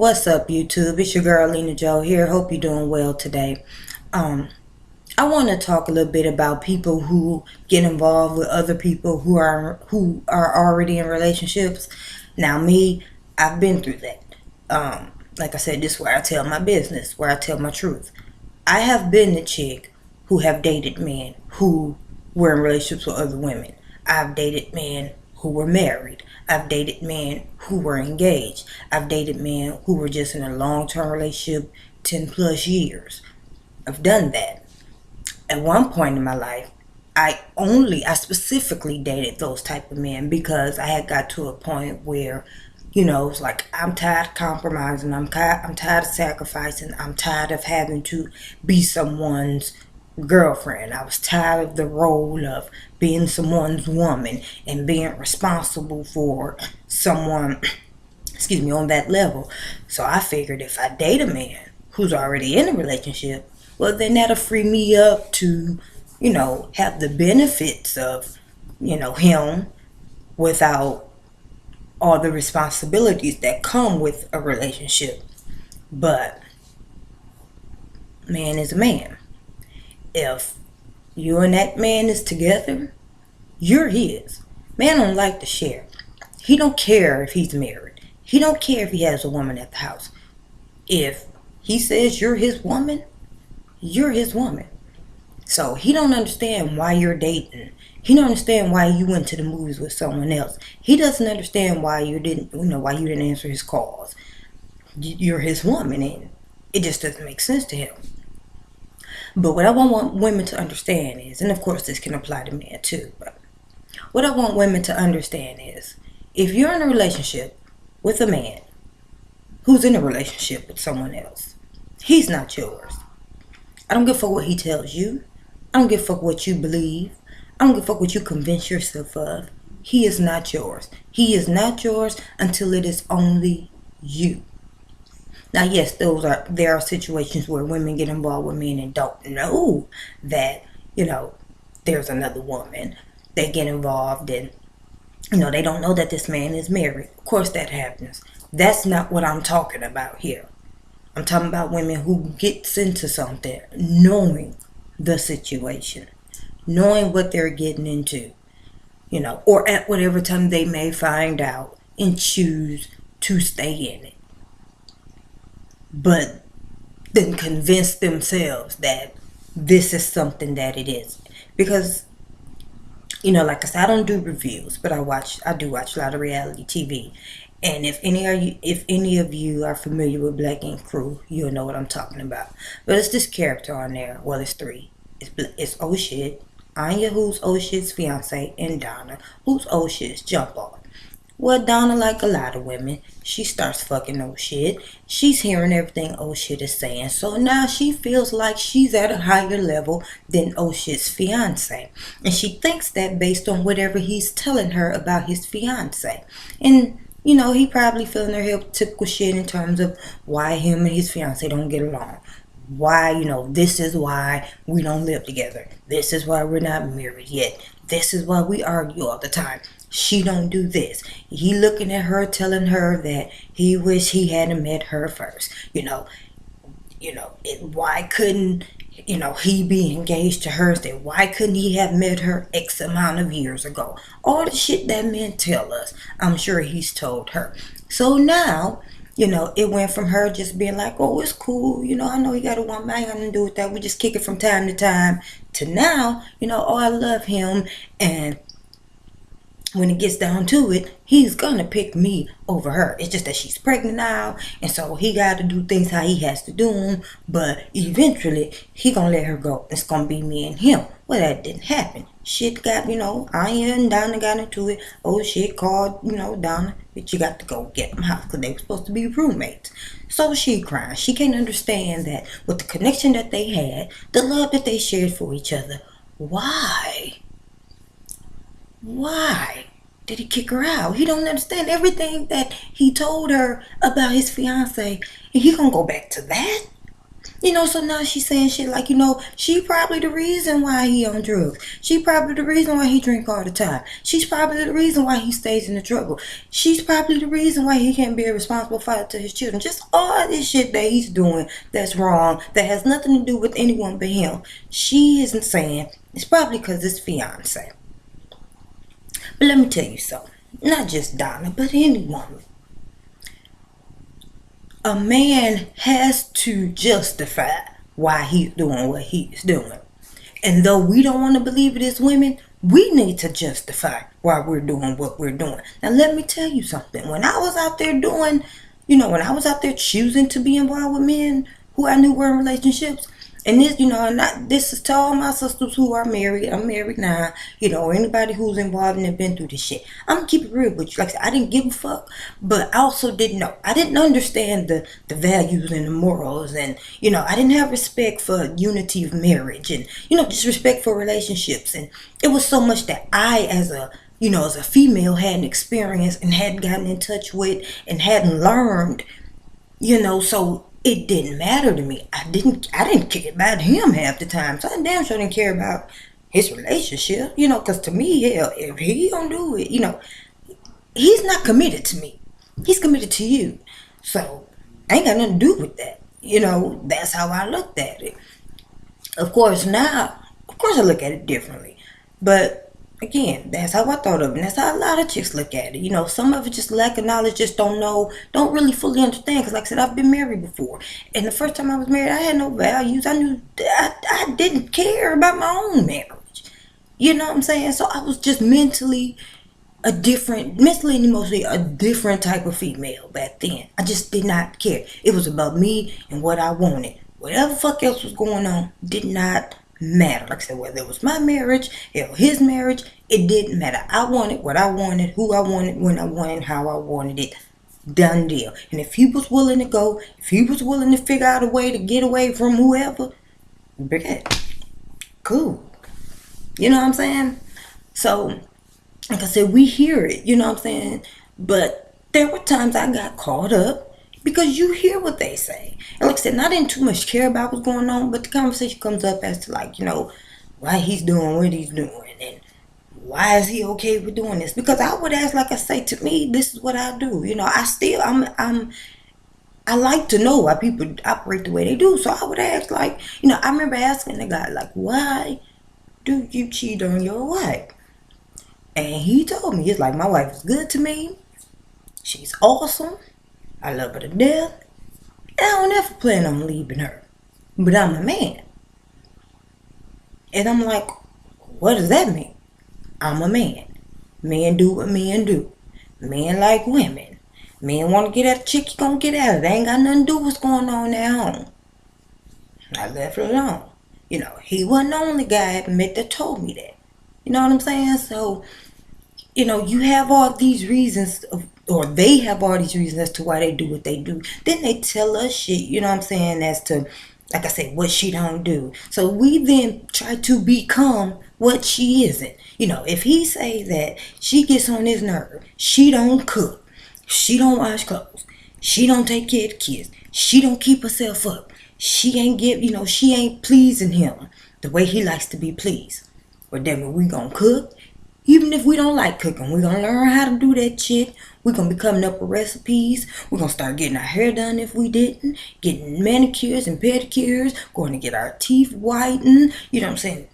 What's up, YouTube? It's your girl Lena Joe here. Hope you're doing well today. Um, I want to talk a little bit about people who get involved with other people who are already in relationships. Now, me, I've been through that. Like I said, this is where I tell my business, where I tell my truth. I have been the chick who have dated men who were in relationships with other women. I've dated men who were married. I've dated men who were engaged. I've dated men who were just in a long-term relationship, 10 plus years. I've done that. At one point in my life, I specifically dated those type of men because I had got to a point where, it's like I'm tired of compromising. I'm tired of sacrificing. I'm tired of having to be someone's girlfriend. I was tired of the role of being someone's woman and being responsible for someone, excuse me, on that level. So I figured if I date a man who's already in a relationship, well, then that'll free me up to, have the benefits of, him without all the responsibilities that come with a relationship. But man is a man. If you and that man is together, you're his. Man don't like to share. He don't care if he's married. He don't care if he has a woman at the house. If he says you're his woman, you're his woman. So he don't understand why you're dating. He don't understand why you went to the movies with someone else. He doesn't understand why you didn't answer his calls. You're his woman, and it just doesn't make sense to him. But what I want women to understand is, and of course this can apply to men too, but what I want women to understand is, if you're in a relationship with a man who's in a relationship with someone else, he's not yours. I don't give a fuck what he tells you. I don't give a fuck what you believe. I don't give a fuck what you convince yourself of. He is not yours. He is not yours until it is only you. Now, yes, there are situations where women get involved with men and don't know that, there's another woman. They get involved and, they don't know that this man is married. Of course that happens. That's not what I'm talking about here. I'm talking about women who gets into something knowing the situation, knowing what they're getting into, or at whatever time they may find out and choose to stay in it. But then convince themselves that this is something that it is. Because, like I said, I don't do reviews, but I do watch a lot of reality TV. And if any of you are familiar with Black Ink Crew, you'll know what I'm talking about. But it's this character on there. Well, it's three. It's Oh Shit, Anya, who's Oh Shit's fiance, and Donna, who's Oh Shit's jump off. Well, Donna, like a lot of women, she starts fucking Oh Shit. She's hearing everything Oh Shit is saying. So now she feels like she's at a higher level than Oh Shit's fiance. And she thinks that based on whatever he's telling her about his fiance. And, he probably feeling her hip tickle shit in terms of why him and his fiance don't get along. Why, this is why we don't live together. This is why we're not married yet. This is why we argue all the time. She don't do this. He looking at her, telling her that he wish he hadn't met her first. Why couldn't, he be engaged to her instead? Why couldn't he have met her X amount of years ago? All the shit that men tell us, I'm sure he's told her. So now, it went from her just being like, oh, it's cool. I know he got a woman. I ain't got nothing to do with that. We just kick it from time to time. To now, oh, I love him. And when it gets down to it, he's gonna pick me over her. It's just that she's pregnant now, and so he got to do things how he has to do them. But eventually, he gonna let her go. It's gonna be me and him. Well, that didn't happen. Shit got, Anya and Donna got into it. Oh, shit called, Donna, but you got to go get them house because they were supposed to be roommates. So she crying. She can't understand that with the connection that they had, the love that they shared for each other. Why did he kick her out? He don't understand everything that he told her about his fiance, and he gonna go back to that? So now she's saying shit like, she probably the reason why he on drugs. She probably the reason why he drink all the time. She's probably the reason why he stays in the trouble. She's probably the reason why he can't be a responsible father to his children. Just all this shit that he's doing that's wrong, that has nothing to do with anyone but him. She isn't saying it's probably because it's fiance. But let me tell you something. Not just Donna, but any woman. A man has to justify why he's doing what he's doing. And though we don't want to believe it as women, we need to justify why we're doing what we're doing. Now, let me tell you something. When I was out there when I was out there choosing to be involved with men who I knew were in relationships, and this is to all my sisters who are married. I'm married now. Anybody who's involved and been through this shit. I'm gonna keep it real with you. Like I said, I didn't give a fuck, but I also didn't know. I didn't understand the values and the morals, and I didn't have respect for unity of marriage, and just respect for relationships. And it was so much that I, as a female, hadn't experienced and hadn't gotten in touch with and hadn't learned. So it didn't matter to me. I didn't care about him half the time. So I damn sure didn't care about his relationship, because to me, hell, if he don't do it, he's not committed to me. He's committed to you. So I ain't got nothing to do with that. That's how I looked at it. Of course, I look at it differently. But again, that's how I thought of it. And that's how a lot of chicks look at it. Some of it just lack of knowledge, just don't know, don't really fully understand. Because like I said, I've been married before. And the first time I was married, I had no values. I knew I didn't care about my own marriage. You know what I'm saying? So I was just mentally and emotionally a different type of female back then. I just did not care. It was about me and what I wanted. Whatever fuck else was going on did not matter. Like I said, whether it was my marriage or his marriage, it didn't matter. I wanted what I wanted, who I wanted, when I wanted, how I wanted it. Done deal. And if he was willing to go, if he was willing to figure out a way to get away from whoever, cool. You know what I'm saying? So, like I said, we hear it, you know what I'm saying? But there were times I got caught up because you hear what they say. And like I said, I didn't too much care about what's going on, but the conversation comes up as to why he's doing what he's doing and why is he okay with doing this? Because I would ask, like I say, to me, this is what I do. I like to know why people operate the way they do. So I would ask, I remember asking the guy, why do you cheat on your wife? And he told me, it's like, my wife is good to me. She's awesome. I love her to death. And I don't ever plan on leaving her. But I'm a man. And I'm like, what does that mean? I'm a man. Men do what men do. Men like women. Men want to get at a chick, you gonna get at it. They ain't got nothing to do with what's going on at home. I left it alone. He wasn't the only guy I met that told me that. You know what I'm saying? So, you have all these reasons or they have all these reasons as to why they do what they do. Then they tell us shit, you know what I'm saying, as to, like I said, what she don't do. So we then try to become what she isn't. If he say that she gets on his nerve, she don't cook, she don't wash clothes, she don't take care of the kids, she don't keep herself up, she ain't pleasing him the way he likes to be pleased. But then we gonna cook. Even if we don't like cooking, we're going to learn how to do that shit. We're going to be coming up with recipes. We're going to start getting our hair done if we didn't. Getting manicures and pedicures. Going to get our teeth whitened. You know what I'm saying?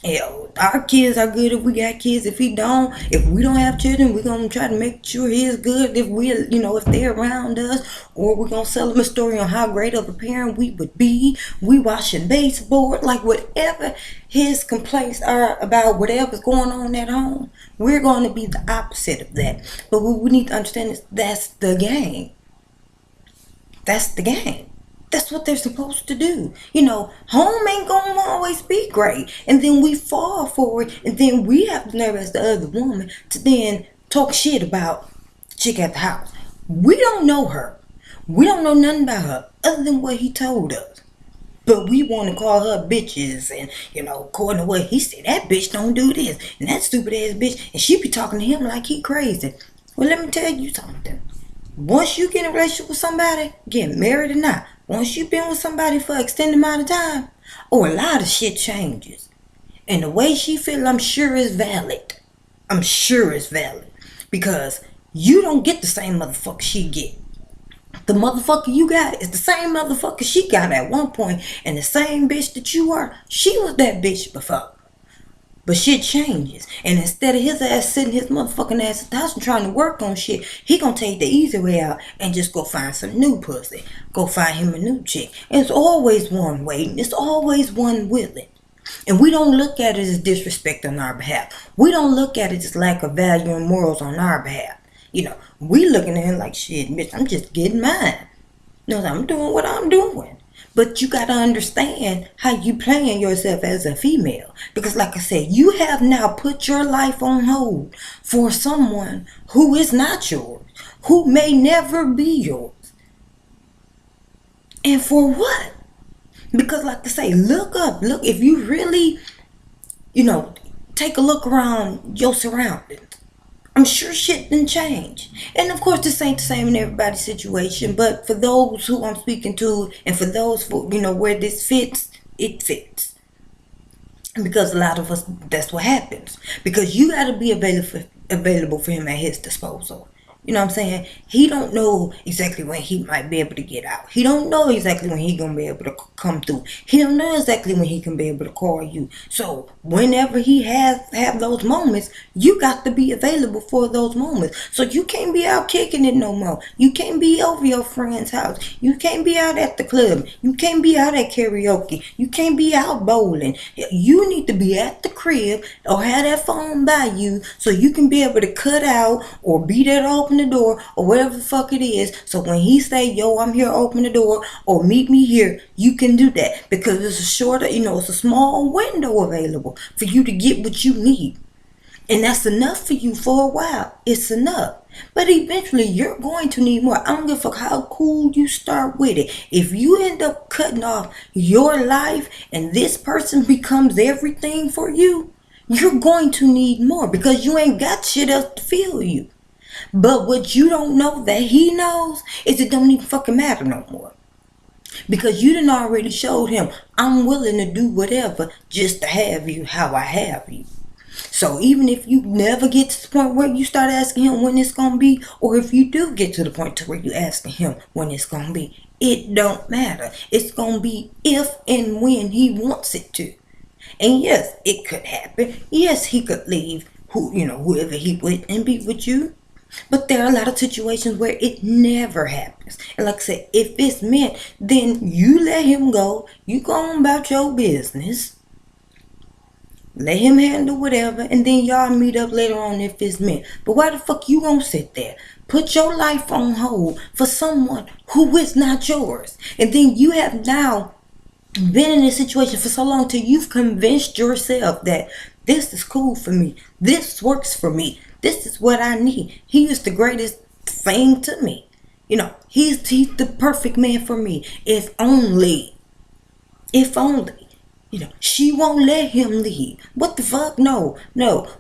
Hell, our kids are good if we got kids. If we don't have children, we're going to try to make sure he is good if they're around us. Or we're going to sell them a story on how great of a parent we would be. We washing baseboard. Whatever his complaints are about whatever's going on at home, we're going to be the opposite of that. But what we need to understand is that's the game. That's the game. That's what they're supposed to do. Home ain't gonna always be great. And then we fall for it. And then we have the nerve as the other woman to then talk shit about the chick at the house. We don't know her. We don't know nothing about her other than what he told us. But we want to call her bitches and, according to what he said, that bitch don't do this. And that stupid ass bitch. And she be talking to him like he crazy. Well, let me tell you something. Once you get in a relationship with somebody, get married or not, once you've been with somebody for an extended amount of time, a lot of shit changes. And the way she feel, I'm sure is valid. I'm sure it's valid. Because you don't get the same motherfucker she get. The motherfucker you got is the same motherfucker she got at one point. And the same bitch that you are, she was that bitch before. But shit changes. And instead of his ass sitting his motherfucking ass at the house and trying to work on shit, he gonna take the easy way out and just go find some new pussy. Go find him a new chick. And it's always one waiting. It's always one willing. And we don't look at it as disrespect on our behalf. We don't look at it as lack of value and morals on our behalf. We looking at it like, shit, bitch, I'm just getting mine. I'm doing what I'm doing. But you gotta understand how you playing yourself as a female. Because like I said, you have now put your life on hold for someone who is not yours. Who may never be yours. And for what? Because like I say, look up. Look, if you really, take a look around your surroundings. I'm sure shit didn't change. And of course, this ain't the same in everybody's situation. But for those who I'm speaking to, and for those, where this fits, it fits. Because a lot of us, that's what happens. Because you got to be available for him at his disposal. You know what I'm saying? He don't know exactly when he might be able to get out. He don't know exactly when he gonna be able to come through. He don't know exactly when he can be able to call you. So whenever he have those moments, you got to be available for those moments. So you can't be out kicking it no more. You can't be over your friend's house. You can't be out at the club. You can't be out at karaoke. You can't be out bowling. You need to be at the crib or have that phone by you so you can be able to cut out or be there to open the door or whatever the fuck it is. So when he say, yo, I'm here, open the door or meet me here, you can do that because it's a shorter, it's a small window available for you to get what you need. And that's enough for you for a while. It's enough. But eventually you're going to need more. I don't give a fuck how cool you start with it. If you end up cutting off your life and this person becomes everything for you, you're going to need more because you ain't got shit else to fill you. But what you don't know that he knows is it don't even fucking matter no more. Because you done already showed him, I'm willing to do whatever just to have you how I have you. So even if you never get to the point where you start asking him when it's going to be, or if you do get to the point to where you asking him when it's going to be, it don't matter. It's going to be if and when he wants it to. And yes, it could happen. Yes, he could leave whoever he with and be with you. But there are a lot of situations where it never happens. And like I said, if it's meant, then you let him go. You go on about your business. Let him handle whatever. And then y'all meet up later on if it's meant. But why the fuck you gonna sit there? Put your life on hold for someone who is not yours. And then you have now been in this situation for so long till you've convinced yourself that this is cool for me. This works for me. This is what I need. He is the greatest thing to me. He's the perfect man for me. If only, she won't let him leave. What the fuck? No.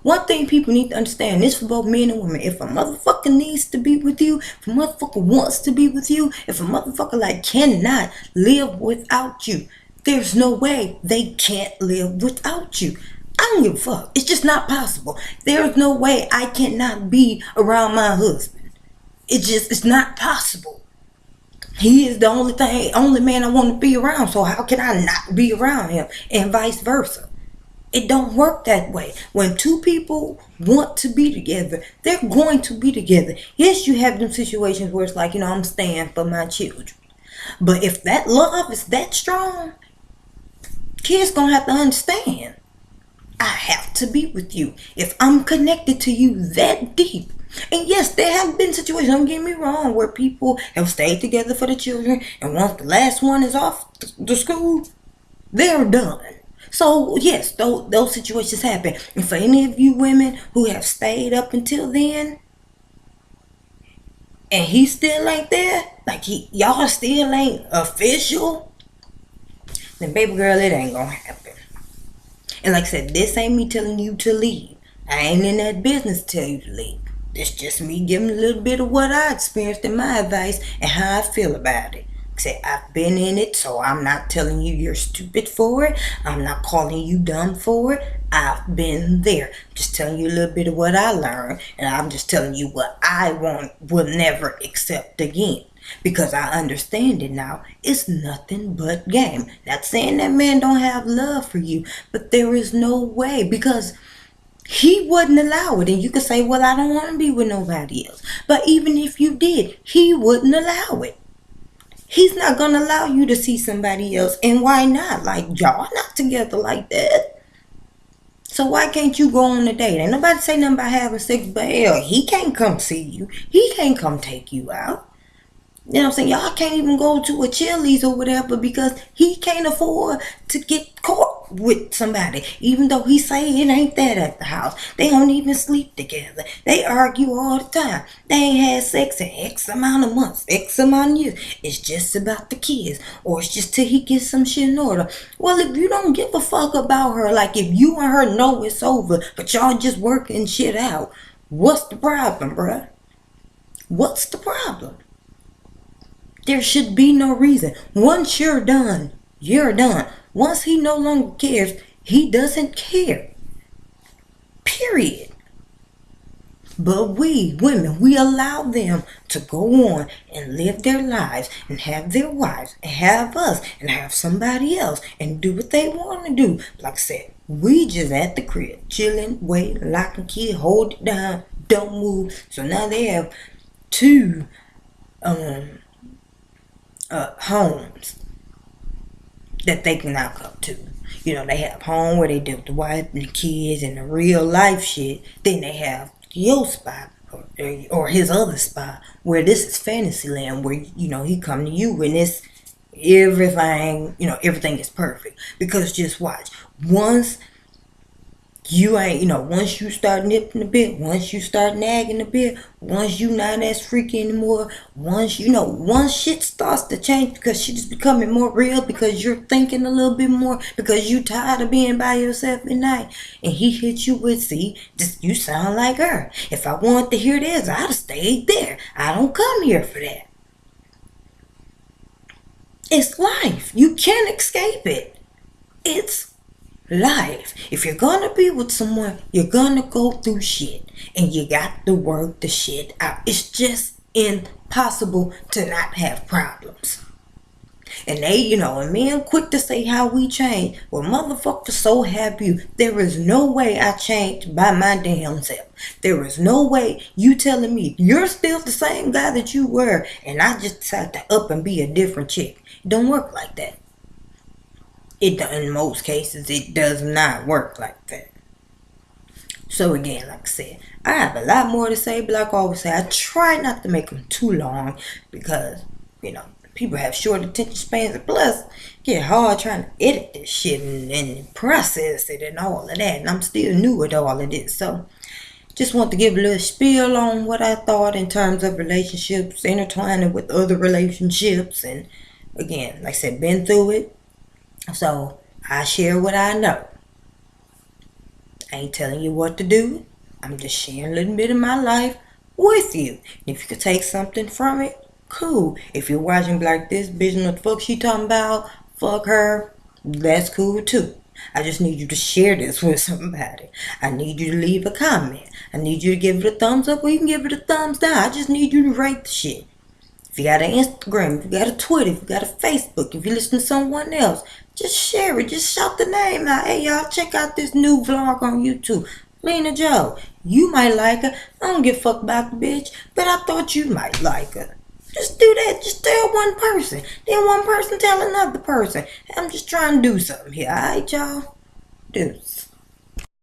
One thing people need to understand, this for both men and women. If a motherfucker needs to be with you, if a motherfucker wants to be with you, if a motherfucker cannot live without you, there's no way they can't live without you. I don't give a fuck. It's just not possible. There's no way I cannot be around my husband. It's not possible. He is the only man I want to be around. So how can I not be around him? And vice versa. It don't work that way. When two people want to be together, they're going to be together. Yes, you have them situations where it's like, I'm staying for my children. But if that love is that strong, kids gonna have to understand. I have to be with you. If I'm connected to you that deep. And yes, there have been situations, don't get me wrong, where people have stayed together for the children. And once the last one is off the school, they're done. So yes, those situations happen. And for any of you women who have stayed up until then, and he still ain't there, y'all still ain't official, then baby girl, it ain't gonna happen. And like I said, this ain't me telling you to leave. I ain't in that business to tell you to leave. It's just me giving a little bit of what I experienced in my advice and how I feel about it. Say I've been in it, so I'm not telling you you're stupid for it. I'm not calling you dumb for it. I've been there. Just telling you a little bit of what I learned, and I'm just telling you what I will never accept again. Because I understand it now. It's nothing but game. Not saying that man don't have love for you, but there is no way, because he wouldn't allow it. And you could say, well, I don't want to be with nobody else. But even if you did, he wouldn't allow it. He's not going to allow you to see somebody else. And why not? Like, y'all not together like that. So why can't you go on a date? Ain't nobody say nothing about having sex, but hell, he can't come see you. He can't come take you out. You know what I'm saying? Y'all can't even go to a Chili's or whatever because he can't afford to get caught with somebody. Even though he say it ain't that at the house. They don't even sleep together. They argue all the time. They ain't had sex in X amount of months, X amount of years. It's just about the kids. Or it's just till he gets some shit in order. Well, if you don't give a fuck about her, like if you and her know it's over, but y'all just working shit out, what's the problem, bruh? What's the problem? There should be no reason. Once you're done, you're done. Once he no longer cares, he doesn't care. Period. But we, women, we allow them to go on and live their lives and have their wives and have us and have somebody else and do what they want to do. Like I said, we just at the crib, chilling, waiting, locking kid, hold it down, don't move. So now they have two homes that they can now come to. You know, they have home where they deal with the wife and the kids and the real life shit. Then they have your spot or his other spot where this is fantasy land, where, you know, he come to you and it's everything, you know, everything is perfect. Because just watch, once you start nipping a bit, once you start nagging a bit, once you not as freaky anymore, once shit starts to change because shit is becoming more real, because you're thinking a little bit more, because you tired of being by yourself at night, and he hits you with, see, just you sound like her. If I wanted to hear this, I'd have stayed there. I don't come here for that. It's life. You can't escape it. It's life. If you're gonna be with someone, you're gonna go through shit, and you got to work the shit out. It's just impossible to not have problems. And they, and men quick to say how we change. Well, motherfucker, so have you. There is no way I changed by my damn self. There is no way you telling me you're still the same guy that you were, and I just decided to up and be a different chick. It don't work like that. In most cases, it does not work like that. So again, like I said, I have a lot more to say, but like I always say, I try not to make them too long because, people have short attention spans, and plus, get hard trying to edit this shit and process it and all of that, and I'm still new at all of this. So just want to give a little spiel on what I thought in terms of relationships, intertwining with other relationships, and again, like I said, been through it. So I share what I know. I ain't telling you what to do. I'm just sharing a little bit of my life with you. If you could take something from it, cool. If you're watching like this bitch know what the fuck she talking about, fuck her, that's cool too. I just need you to share this with somebody. I need you to leave a comment. I need you to give it a thumbs up, or you can give it a thumbs down. I just need you to rate the shit. If you got an Instagram, if you got a Twitter, if you got a Facebook, if you listen to someone else, just share it. Just shout the name out. Hey, y'all, check out this new vlog on YouTube. Lena Joe. You might like her. I don't give a fuck about the bitch, but I thought you might like her. Just do that. Just tell one person. Then one person tell another person. I'm just trying to do something here. Alright, y'all? Deuce.